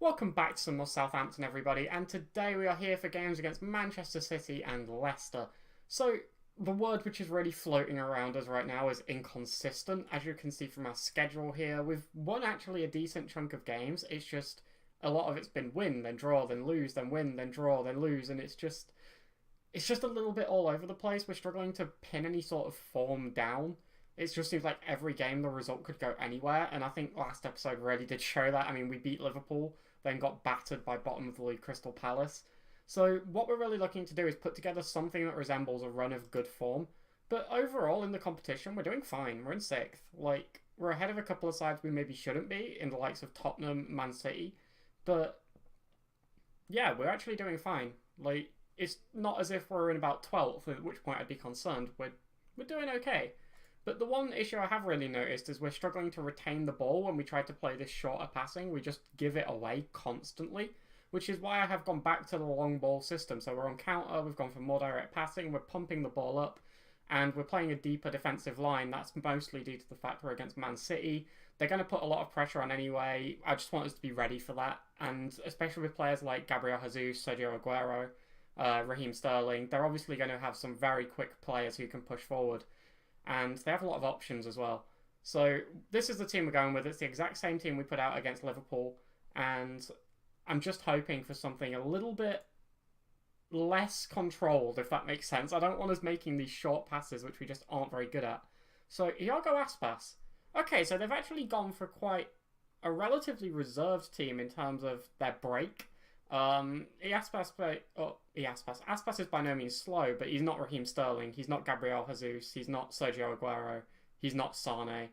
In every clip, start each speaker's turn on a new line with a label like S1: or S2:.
S1: Welcome back to some more Southampton, everybody, and today we are here for games against Manchester City and Leicester. So, the word which is really floating around us right now is inconsistent. As you can see from our schedule here, we've won actually a decent chunk of games. It's just a lot of it's been win, then draw, then lose, then win, then draw, then lose, and it's just a little bit all over the place. We're struggling to pin any sort of form down. It just seems like every game the result could go anywhere, and I think last episode really did show that. I mean, we beat Liverpool, then got battered by bottom of the league Crystal Palace. So what we're really looking to do is put together something that resembles a run of good form. But overall in the competition, we're doing fine. We're in sixth. Like, we're ahead of a couple of sides we maybe shouldn't be, in the likes of Tottenham, Man City. But yeah, we're actually doing fine. Like, it's not as if we're in about 12th, at which point I'd be concerned. We're doing okay. But the one issue I have really noticed is we're struggling to retain the ball when we try to play this shorter passing. We just give it away constantly, which is why I have gone back to the long ball system. So we're on counter, we've gone for more direct passing, we're pumping the ball up, and we're playing a deeper defensive line. That's mostly due to the fact we're against Man City. They're going to put a lot of pressure on anyway. I just want us to be ready for that, and especially with players like Gabriel Jesus, Sergio Aguero, Raheem Sterling, they're obviously going to have some very quick players who can push forward. And they have a lot of options as well. So this is the team we're going with. It's the exact same team we put out against Liverpool, and I'm just hoping for something a little bit less controlled, if that makes sense. I don't want us making these short passes, which we just aren't very good at. So Iago Aspas. Okay, so they've actually gone for quite a relatively reserved team in terms of their break. Aspas is by no means slow, but he's not Raheem Sterling, he's not Gabriel Jesus, he's not Sergio Aguero, he's not Sane.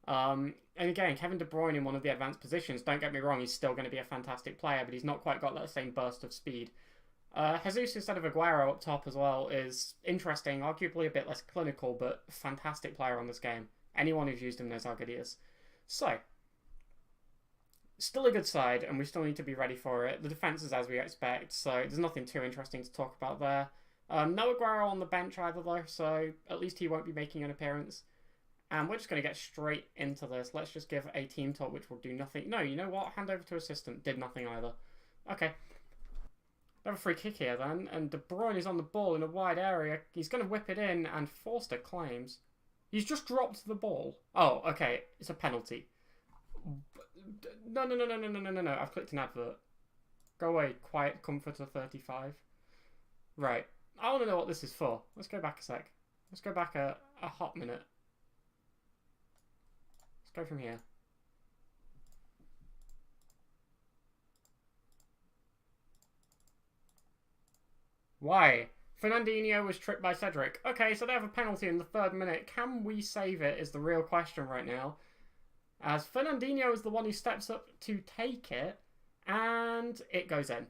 S1: And again, Kevin De Bruyne in one of the advanced positions, don't get me wrong, he's still going to be a fantastic player, but he's not quite got that same burst of speed. Jesus instead of Aguero up top as well is interesting, arguably a bit less clinical, but fantastic player on this game. Anyone who's used him knows how good he is. So, still a good side, and we still need to be ready for it. The defence is as we expect, so there's nothing too interesting to talk about there. No Aguero on the bench either, though, so at least he won't be making an appearance. And we're just going to get straight into this. Let's just give a team talk, which will do nothing. No, you know what? Hand over to assistant. Did nothing either. Okay. Have a free kick here, then, and De Bruyne is on the ball in a wide area. He's going to whip it in, and Forster claims. He's just dropped the ball. Oh, okay. It's a penalty. No. I've clicked an advert. Go away, quiet comforter 35. Right. I want to know what this is for. Let's go back a sec. Let's go back a hot minute. Let's go from here. Why? Fernandinho was tripped by Cedric. Okay, so they have a penalty in the 3rd minute. Can we save it is the real question right now. As Fernandinho is the one who steps up to take it, and it goes in.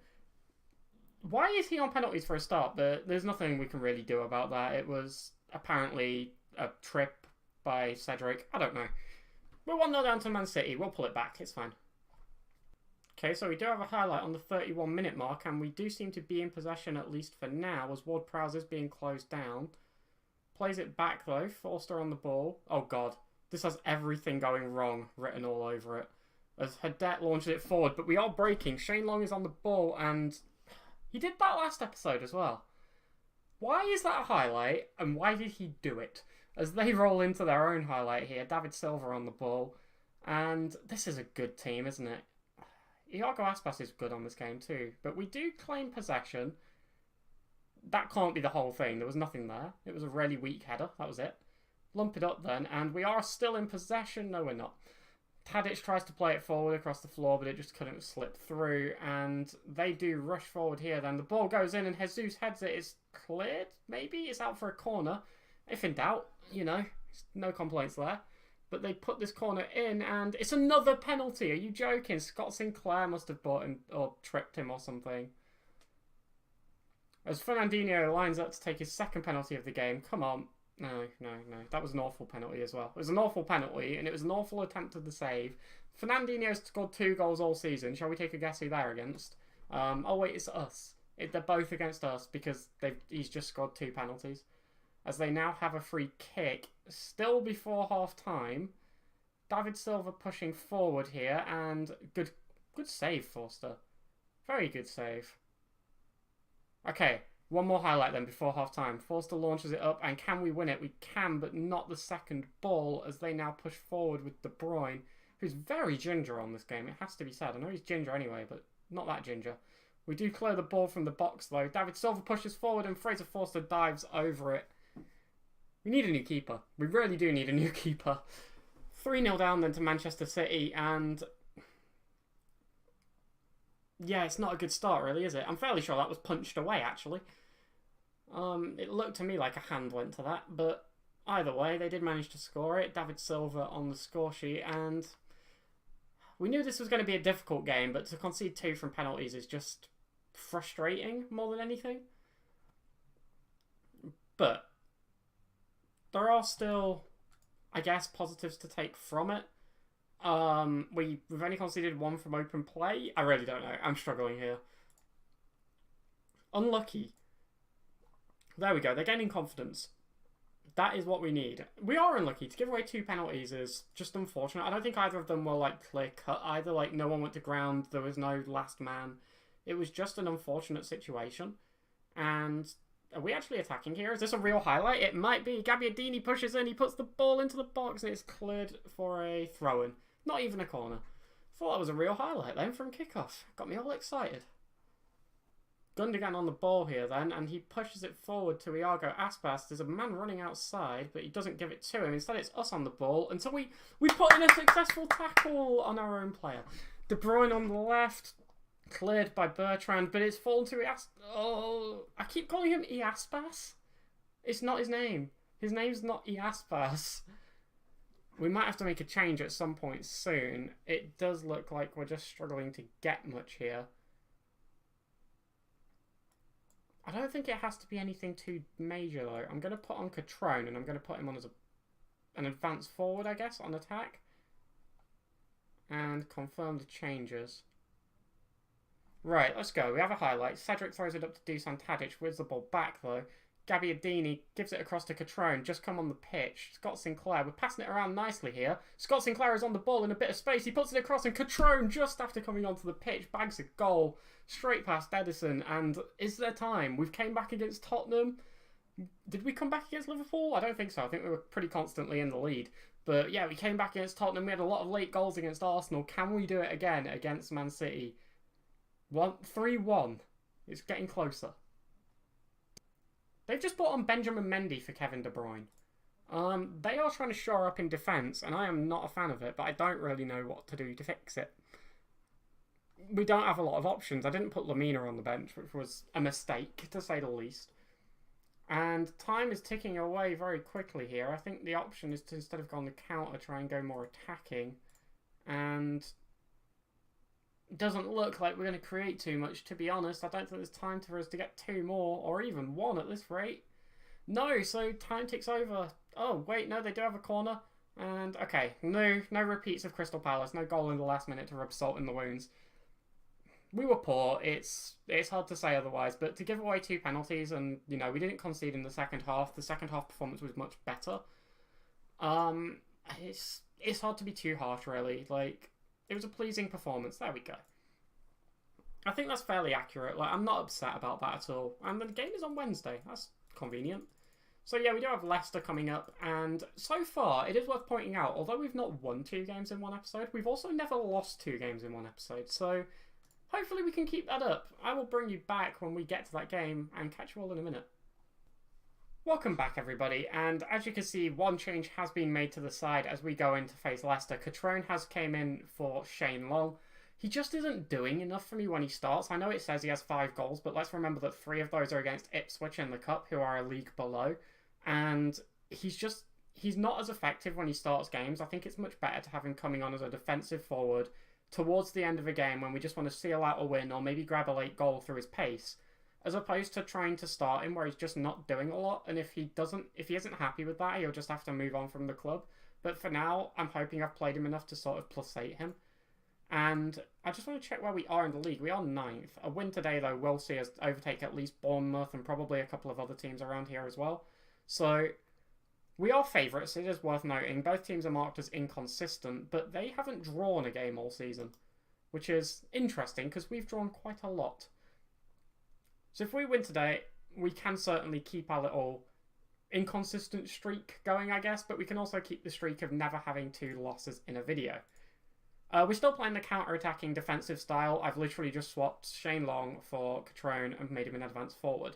S1: Why is he on penalties for a start? But there's nothing we can really do about that. It was apparently a trip by Cedric. I don't know. We're 1-0 down to Man City. We'll pull it back. It's fine. Okay, so we do have a highlight on the 31-minute mark, and we do seem to be in possession at least for now, as Ward-Prowse is being closed down. Plays it back, though. Forster on the ball. Oh, God. This has everything going wrong written all over it. As Hadet launches it forward, but we are breaking. Shane Long is on the ball, and he did that last episode as well. Why is that a highlight, and why did he do it? As they roll into their own highlight here, David Silva on the ball, and this is a good team, isn't it? Iago Aspas is good on this game too, but we do claim possession. That can't be the whole thing. There was nothing there. It was a really weak header. That was it. Lump it up then, and we are still in possession. No, we're not. Tadic tries to play it forward across the floor, but it just couldn't slip through, and they do rush forward here then. The ball goes in, and Jesus heads it. It's cleared, maybe? It's out for a corner. If in doubt, you know, no complaints there. But they put this corner in, and it's another penalty. Are you joking? Scott Sinclair must have bought him, or tripped him or something. As Fernandinho lines up to take his 2nd penalty of the game. Come on. No. That was an awful penalty as well. It was an awful penalty, and it was an awful attempt at the save. Fernandinho's scored 2 goals all season. Shall we take a guess who they're against? Oh, wait, it's us. They're both against us because he's just scored 2 penalties. As they now have a free kick, still before half-time. David Silva pushing forward here, and good Good save, Forster. Very good save. Okay, one more highlight then before half-time. Forster launches it up, and can we win it? We can, but not the second ball, as they now push forward with De Bruyne, who's very ginger on this game, it has to be said. I know he's ginger anyway, but not that ginger. We do clear the ball from the box, though. David Silva pushes forward, and Fraser Forster dives over it. We need a new keeper. We really do need a new keeper. 3-0 down then to Manchester City, and yeah, it's not a good start, really, is it? I'm fairly sure that was punched away, actually. It looked to me like a hand went to that, but either way, they did manage to score it. David Silva on the score sheet, and we knew this was going to be a difficult game, but to concede 2 from penalties is just frustrating more than anything. But there are still, I guess, positives to take from it. We've only conceded 1 from open play. I really don't know. I'm struggling here. Unlucky. There we go. They're gaining confidence. That is what we need. We are unlucky. To give away 2 penalties is just unfortunate. I don't think either of them were like clear cut either. Like no one went to ground. There was no last man. It was just an unfortunate situation. And are we actually attacking here? Is this a real highlight? It might be. Gabbiadini pushes in. He puts the ball into the box and it's cleared for a throw-in. Not even a corner. Thought that was a real highlight then from kickoff. Got me all excited. Gundogan on the ball here then, and he pushes it forward to Iago Aspas. There's a man running outside, but he doesn't give it to him. Instead, it's us on the ball, and so we put in a successful tackle on our own player. De Bruyne on the left, cleared by Bertrand, but it's fallen to Oh, I keep calling him Iaspas. It's not his name. His name's not Iaspas. We might have to make a change at some point soon. It does look like we're just struggling to get much here. I don't think it has to be anything too major, though. I'm going to put on Catrone, and I'm going to put him on as an advanced forward, I guess, on attack. And confirm the changes. Right, let's go. We have a highlight. Cedric throws it up to Dusan Tadic, wins the ball back, though. Gabbiadini gives it across to Catrone, just come on the pitch. Scott Sinclair, we're passing it around nicely here. Scott Sinclair is on the ball in a bit of space. He puts it across, and Catrone, just after coming onto the pitch, bags a goal straight past Edison. And is there time? We've came back against Tottenham. Did we come back against Liverpool? I don't think so. I think we were pretty constantly in the lead. But yeah, we came back against Tottenham. We had a lot of late goals against Arsenal. Can we do it again against Man City? 3-1. It's getting closer. They've just brought on Benjamin Mendy for Kevin De Bruyne. They are trying to shore up in defence, and I am not a fan of it, but I don't really know what to do to fix it. We don't have a lot of options. I didn't put Lamina on the bench, which was a mistake, to say the least. And time is ticking away very quickly here. I think the option is to, instead of going the counter, try and go more attacking. And it doesn't look like we're going to create too much, to be honest. I don't think there's time for us to get 2 more, or even 1 at this rate. No, so time ticks over. Oh, wait, no, they do have a corner. And, okay, no repeats of Crystal Palace. No goal in the last minute to rub salt in the wounds. We were poor. It's hard to say otherwise, but to give away 2 penalties and, you know, we didn't concede in the second half. The second half performance was much better. It's hard to be too harsh, really. Like, it was a pleasing performance. There we go. I think that's fairly accurate. Like, I'm not upset about that at all. And the game is on Wednesday. That's convenient. So yeah, we do have Leicester coming up, and so far, it is worth pointing out, although we've not won 2 games in one episode, we've also never lost 2 games in one episode. So hopefully we can keep that up. I will bring you back when we get to that game and catch you all in a minute. Welcome back, everybody, and as you can see, 1 change has been made to the side as we go in to face Leicester. Catrone has came in for Shane Long. He just isn't doing enough for me when he starts. I know it says he has 5 goals, but let's remember that 3 of those are against Ipswich in the Cup, who are a league below. And he's not as effective when he starts games. I think it's much better to have him coming on as a defensive forward towards the end of a game when we just want to seal out a win or maybe grab a late goal through his pace, as opposed to trying to start him where he's just not doing a lot. And if he isn't happy with that, he'll just have to move on from the club. But for now, I'm hoping I've played him enough to sort of +8 him. And I just want to check where we are in the league. We are 9th. A win today, though, will see us overtake at least Bournemouth and probably a couple of other teams around here as well. So we are favourites, it is worth noting. Both teams are marked as inconsistent, but they haven't drawn a game all season. which is interesting because we've drawn quite a lot. So if we win today, we can certainly keep our little inconsistent streak going, I guess, but we can also keep the streak of never having 2 losses in a video. We're still playing the counter-attacking defensive style. I've literally just swapped Shane Long for Catrone and made him an advanced forward.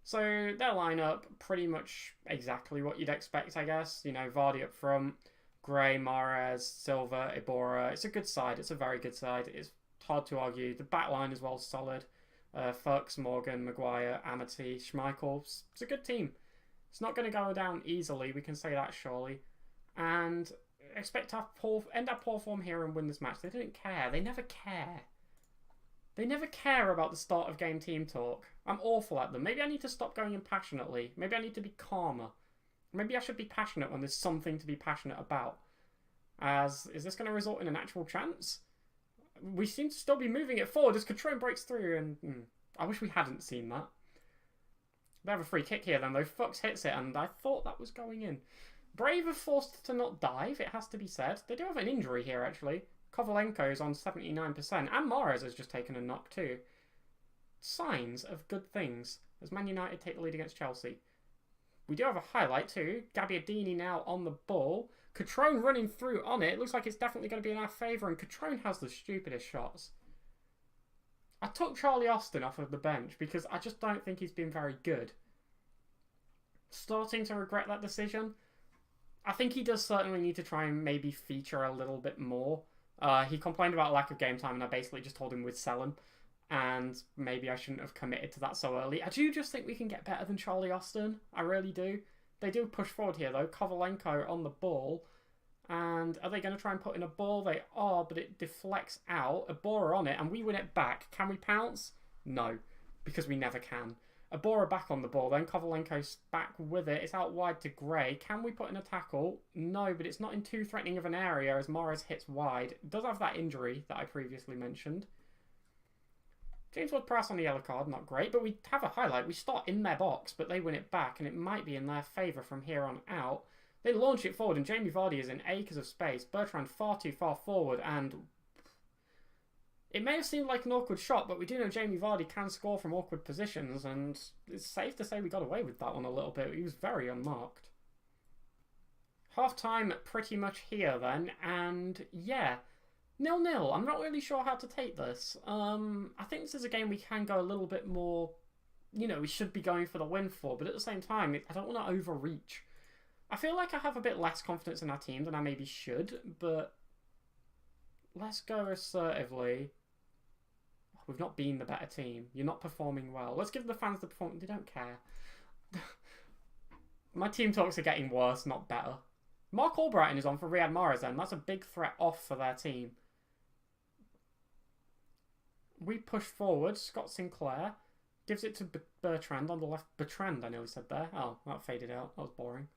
S1: So their lineup, pretty much exactly what you'd expect, I guess. You know, Vardy up front, Gray, Mahrez, Silva, Iborra. It's a good side. It's a very good side. It's hard to argue. The back line as well is solid. Fuchs, Morgan, Maguire, Amity, Schmeichel. It's a good team. It's not going to go down easily. We can say that surely. And expect to end up poor form here and win this match. They didn't care. They never care. They never care about the start of game team talk. I'm awful at them. Maybe I need to stop going in passionately. Maybe I need to be calmer. Maybe I should be passionate when there's something to be passionate about. Is this going to result in an actual chance? We seem to still be moving it forward as Catrone breaks through, and I wish we hadn't seen that. They have a free kick here then, though. Fuchs hits it, and I thought that was going in. Brave are forced to not dive, it has to be said. They do have an injury here, actually. Kovalenko's on 79%, and Mahrez has just taken a knock too. Signs of good things as Man United take the lead against Chelsea. We do have a highlight too. Gabbiadini now on the ball. Catrone running through on it. Looks like it's definitely going to be in our favour, and Catrone has the stupidest shots. I took Charlie Austin off of the bench because I just don't think he's been very good. Starting to regret that decision. I think he does certainly need to try and maybe feature a little bit more. He complained about lack of game time, and I basically just told him we'd sell him. And maybe I shouldn't have committed to that so early. I do just think we can get better than Charlie Austin. I really do. They do push forward here, though. Kovalenko on the ball. And are they going to try and put in a ball? They are, but it deflects out. Iborra on it, and we win it back. Can we pounce? No, because we never can. Iborra back on the ball, then Kovalenko's back with it. It's out wide to Gray. Can we put in a tackle? No, but it's not in too threatening of an area as Mahrez hits wide. It does have that injury that I previously mentioned. James Ward-Prowse on the yellow card, not great, but we have a highlight. We start in their box, but they win it back, and it might be in their favour from here on out. They launch it forward, and Jamie Vardy is in acres of space. Bertrand far too far forward, and it may have seemed like an awkward shot, but we do know Jamie Vardy can score from awkward positions, and it's safe to say we got away with that one a little bit. He was very unmarked. Half-time pretty much here then, and yeah, 0-0. I'm not really sure how to take this. I think this is a game we can go a little bit more, you know, we should be going for the win for, but at the same time, I don't want to overreach. I feel like I have a bit less confidence in our team than I maybe should, but let's go assertively. We've not been the better team. You're not performing well. Let's give the fans the performance. They don't care. My team talks are getting worse, not better. Mark Albrighton is on for Riyad Mahrez then. That's a big threat off for their team. We push forward. Scott Sinclair gives it to Bertrand on the left. Bertrand, I nearly said there. Oh, that faded out. That was boring.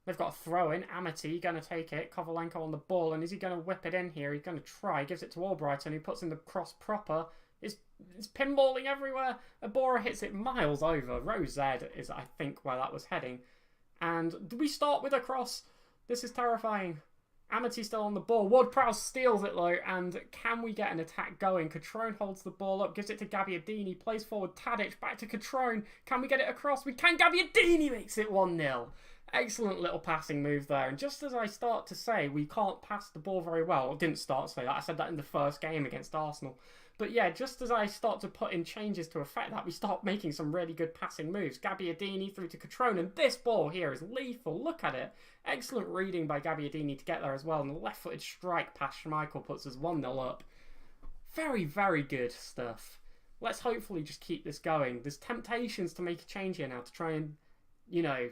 S1: They've got a throw in. Amity going to take it. Kovalenko on the ball. And is he going to whip it in here? He's going to try. Gives it to Albrighton, who puts in the cross proper. It's pinballing everywhere. Iborra hits it miles over. Row Z is, I think, where that was heading. And we start with a cross. This is terrifying. Amity still on the ball. Ward-Prowse steals it though. And can we get an attack going? Catrone holds the ball up. Gives it to Gabbiadini. Plays forward Tadic. Back to Catrone. Can we get it across? We can. Gabbiadini makes it 1-0. Excellent little passing move there. And just as I start to say we can't pass the ball very well. I didn't start to say that. I said that in the first game against Arsenal. But yeah, just as I start to put in changes to affect that, we start making some really good passing moves. Gabbiadini through to Catrone, and this ball here is lethal. Look at it. Excellent reading by Gabbiadini to get there as well, and the left-footed strike past Schmeichel puts us 1-0 up. Very, very good stuff. Let's hopefully just keep this going. There's temptations to make a change here now to try and, you know,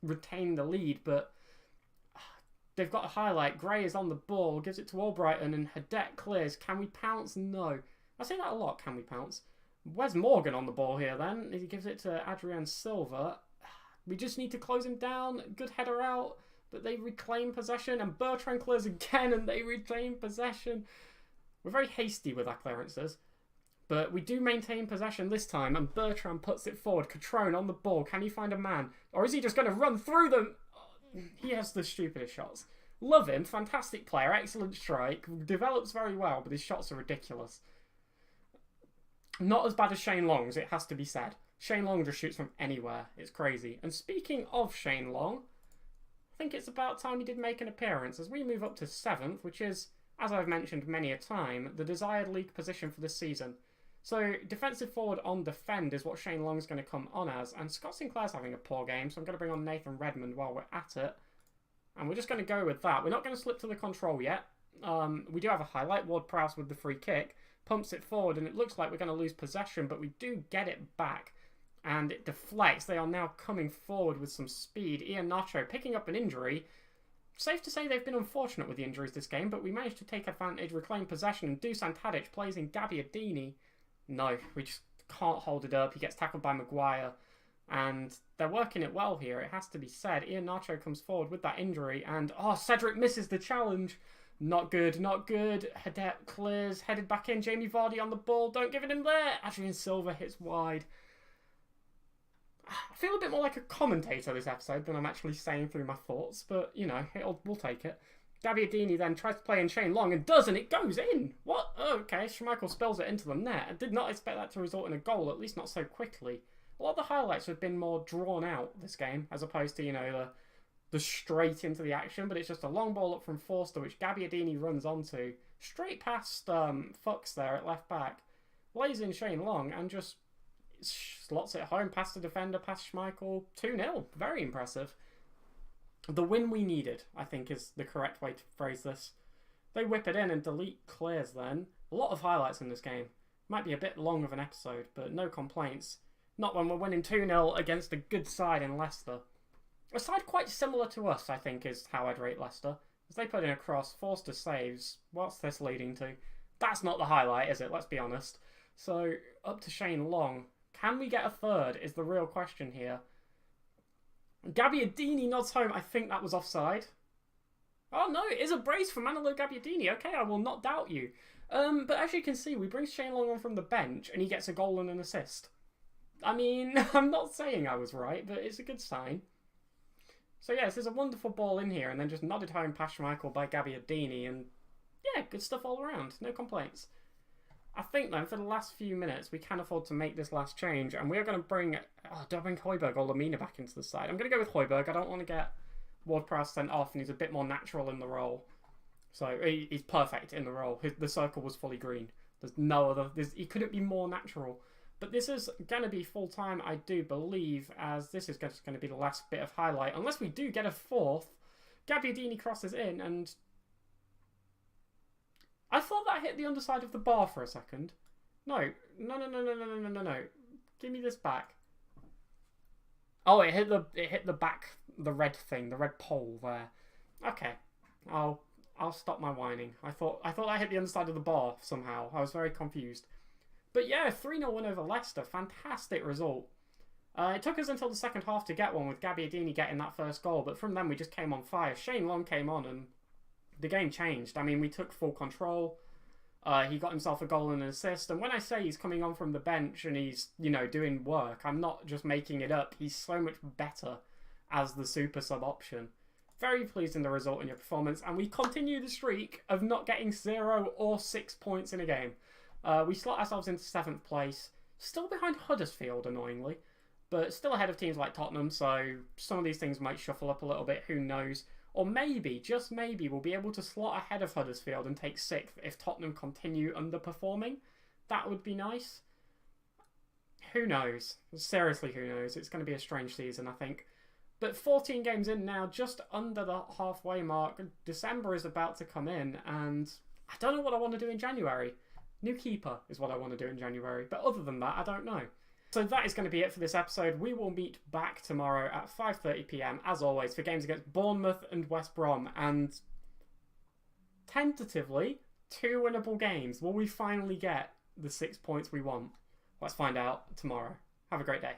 S1: retain the lead, but they've got a highlight. Gray is on the ball, gives it to Albrighton, and Hadet clears. Can we pounce? No. I say that a lot, can we pounce? Where's Morgan on the ball here then? He gives it to Adrian Silva. We just need to close him down. Good header out, but they reclaim possession, and Bertrand clears again, and they retain possession. We're very hasty with our clearances, but we do maintain possession this time, and Bertrand puts it forward. Catrone on the ball. Can he find a man? Or is he just going to run through them? He has the stupidest shots. Love him, fantastic player, excellent strike, develops very well, but his shots are ridiculous. Not as bad as Shane Long's, it has to be said. Shane Long just shoots from anywhere. It's crazy. And speaking of Shane Long, I think it's about time he did make an appearance as we move up to 7th, which is, as I've mentioned many a time, the desired league position for this season. So defensive forward on defend is what Shane Long's going to come on as, and Scott Sinclair's having a poor game, so I'm going to bring on Nathan Redmond while we're at it. And we're just going to go with that. We're not going to slip to the control yet. We do have a highlight. Ward-Prowse with the free kick. Pumps it forward, and it looks like we're going to lose possession, but we do get it back. And it deflects. They are now coming forward with some speed. Ian Nacho picking up an injury. Safe to say they've been unfortunate with the injuries this game, but we managed to take advantage, reclaim possession, and Dusan Tadic plays in Gabbiadini. No, we just can't hold it up. He gets tackled by Maguire. And they're working it well here, it has to be said. Ian Nacho comes forward with that injury, and Cedric misses the challenge. Not good, not good. Hadet clears, headed back in. Jamie Vardy on the ball. Don't give it him there. Adrian Silva hits wide. I feel a bit more like a commentator this episode than I'm actually saying through my thoughts, but, you know, we'll take it. Gabbiadini then tries to play in Shane Long and does, and it goes in. What? Oh, okay, Schmeichel spills it into the net. I did not expect that to result in a goal, at least not so quickly. A lot of the highlights have been more drawn out this game, as opposed to, you know, the straight into the action, but it's just a long ball up from Forster, which Gabbiadini runs onto. Straight past Fuchs there at left back. Lays in Shane Long and just slots it home past the defender, past Schmeichel. 2-0. Very impressive. The win we needed, I think, is the correct way to phrase this. They whip it in and delete clears then. A lot of highlights in this game. Might be a bit long of an episode, but no complaints. Not when we're winning 2-0 against a good side in Leicester. A side quite similar to us, I think, is how I'd rate Leicester. As they put in a cross, Forster saves. What's this leading to? That's not the highlight, is it? Let's be honest. So, up to Shane Long. Can we get a third is the real question here. Gabbiadini nods home. I think that was offside. Oh no, it is a brace for Manolo Gabbiadini. Okay, I will not doubt you. But as you can see, we bring Shane Long on from the bench and he gets a goal and an assist. I mean, I'm not saying I was right, but it's a good sign. So yes, there's a wonderful ball in here and then just nodded home past Schmeichel by Gabbiadini, and yeah, good stuff all around. No complaints. I think then for the last few minutes we can afford to make this last change, and we're going to bring... do I bring Højbjerg or Lamina back into the side? I'm going to go with Højbjerg. I don't want to get Ward-Prowse sent off, and he's a bit more natural in the role. So he's perfect in the role. The circle was fully green. There's no other... he couldn't be more natural. But this is going to be full-time, I do believe, as this is just going to be the last bit of highlight. Unless we do get a fourth. Gabbiadini crosses in, and... I thought that hit the underside of the bar for a second. No. No. Give me this back. Oh, it hit the back, the red thing, the red pole there. Okay. I'll stop my whining. I thought that hit the underside of the bar somehow. I was very confused. But yeah, 3-0 win over Leicester. Fantastic result. It took us until the second half to get one with Gabbiadini getting that first goal, but from then we just came on fire. Shane Long came on and the game changed. I mean, we took full control. He got himself a goal and an assist. And when I say he's coming on from the bench and he's, you know, doing work, I'm not just making it up. He's so much better as the super sub option. Very pleased in the result in your performance. And we continue the streak of not getting 0 or 6 points in a game. We slot ourselves into 7th place. Still behind Huddersfield, annoyingly. But still ahead of teams like Tottenham. So some of these things might shuffle up a little bit. Who knows? Or maybe, just maybe, we'll be able to slot ahead of Huddersfield and take 6th if Tottenham continue underperforming. That would be nice. Who knows? Seriously, who knows? It's going to be a strange season, I think. But 14 games in now, just under the halfway mark. December is about to come in, and I don't know what I want to do in January. New keeper is what I want to do in January. But other than that, I don't know. So that is going to be it for this episode. We will meet back tomorrow at 5:30 PM, as always, for games against Bournemouth and West Brom. And tentatively, 2 winnable games. Will we finally get the 6 points we want? Let's find out tomorrow. Have a great day.